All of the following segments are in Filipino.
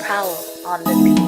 Cal on the beat.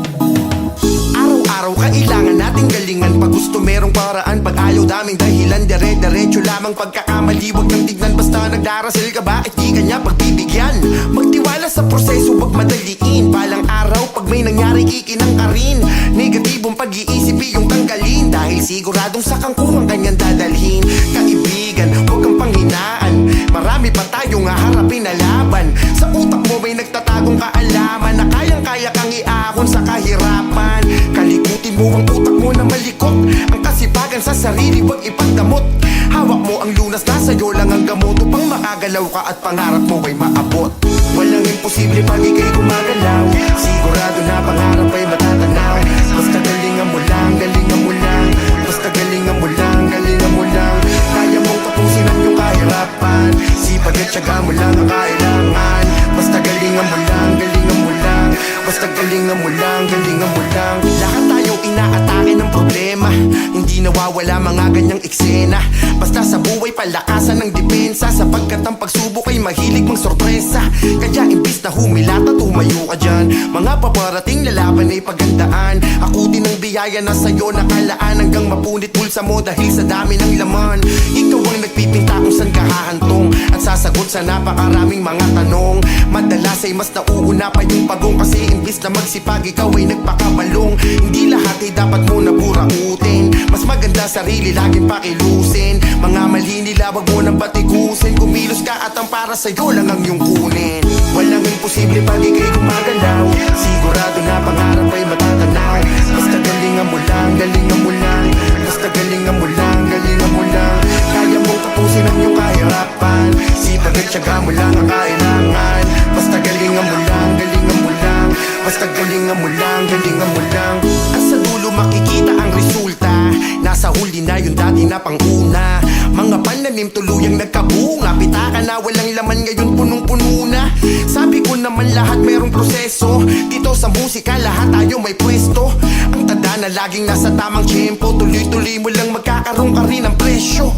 Araw-araw kailangan nating galingan. Pag gusto merong paraan, pag ayaw daming dahilan. Dire-diretso lamang pagkakamali, wag nang tignan. Basta nagdarasal ka, bakit di kanya pagbibigyan? Magtiwala sa proseso, wag madaliin. Balang araw, pag may nangyari, ikinang ka rin. Negatibong pag-iisip, iyong tanggalin. Dahil siguradong sa kangkong ang kanyang dadalhin. Kaibigan, wag kang panghinaan. Marami pa tayong haharapin na laban. Sa utak mo may nagtatagong kaalaman na kayang-kaya kang iahon sa kahirapan. Kalikutin mo ang utak mo na malikot. Ang kasipagan sa sarili, wag ipagdamot. Hawak mo ang lunas, nasa iyo lang ang gamot. Upang makagalaw ka at pangarap mo ay maabot. Walang imposible pag ika'y gumagalaw. Sigurado na pangarap ay matatanaw. Basta galingan mo lang, galingan mo lang. Basta galingan mo lang, galingan mo lang. Kaya mong tapusin ang iyong kahirapan. Sipag at tiyaga mo lang ang kailangan. Basta galingan mo lang, galingan mo lang. Basta galingan mo lang, galingan mo lang. Lahat tayo inaatake ng problema. Hindi nawawala mga ganyang eksena. Basta sa buhay palakasan ng depensa. Sapagkat ang pagsubok ay mahilig mang sorpresa. Kaya imbis na humilat at tumayo ka dyan, mga paparating lalaban ay pagandaan. Ako din ang biyaya na sa'yo nakalaan. Hanggang mapunit pulsa mo dahil sa dami ng laman. Ikaw ang nagpipinta kung saan ka hahantong. At sasagot sa napakaraming mga tanong. Madalas ay mas nauuna pa yung pagong. Kasi imbis na magsipag ikaw ay nagpakabalong. Hindi lahat ay dapat mo naburautin. Mas maganda sarili laging pakilusin. Mga mali nila wag mo nang batikusin. Kumilos ka at ang para sa'yo lang ang iyong kunin. Walang imposible pag ika'y gumagalaw. Sigurado na pangarap ay matatanaw. Basta galingan mo lang, galingan mo lang. Basta galingan mo lang, galingan mo lang. Kaya mong tapusin ang iyong kahirapan. Sipag at tiyaga mo lang ang kailangan. Basta galingan mo lang, galingan mo lang. Basta galingan mo lang, galingan mo lang. At sa dulo makikita ang resulta. Nasa huli na yung dati na panguna. Mga pananim tuluyang nagkabunga. Pitaka na walang laman ngayon punong-puno na. Sabi ko naman lahat mayroong proseso. Dito sa musika lahat tayo may pwesto. Ang tanda na laging nasa tamang tiyempo. Tuloy-tuloy mo lang magkakaroon ka rin ng presyo.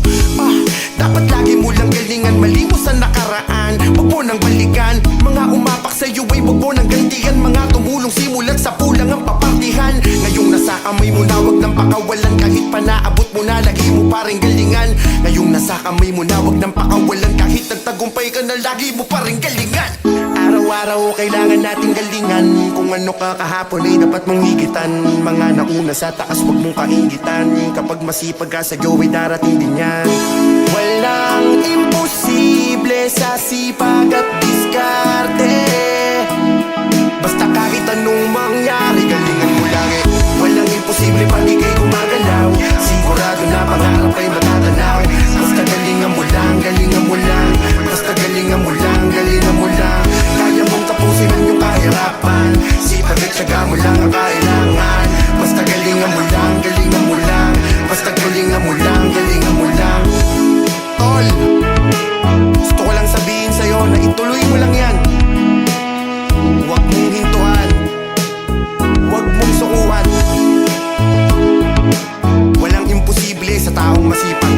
Dapat lagi mo lang galingan. Mali mo sa nakaraan, wag mo nang balikan. Mga umapak sa'yo ay wag mo nang gantihan. Mga tumulong simulat sa pulang ang papartihan. Ngayong nasa kamay mo na wag nang pakawalan. Kahit pa naabot mo na lagi mo pa rin galingan. Ngayong nasa kamay mo na wag nang pakawalan. Kahit nagtagumpay ka na lagi mo pa rin galingan. Araw-araw kailangan nating galingan. Kung ano ka kahapon ay dapat mong higitan. Mga nauna sa taas wag mong kaingitan. Kapag masipag ka sa'yo ay darating din yan. Walang imposible sa sipag at diskarte. Basta kahit anong mangyari, galingan mo lang eh. Walang imposible pag ika'y gumagalaw. Sigurado na pangarap ay matatanaw. Basta galingan mo lang, galingan mo lang. Basta galingan mo lang, galingan mo lang. Kaya mong tapusin ang iyong kahirapan. Sipag at tiyaga mo lang ang kailangan. Basta galingan mo lang, galingan mo lang. Basta galingan mo lang, galingan mo lang. Tol, gusto ko lang sabihin sa'yo na ituloy mo lang yan. Huwag mong hintuan, huwag mong sukuhan. Walang imposible sa taong masipag.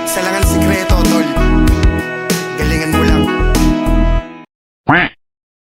Isa lang ang sikreto, tol. Galingan mo lang.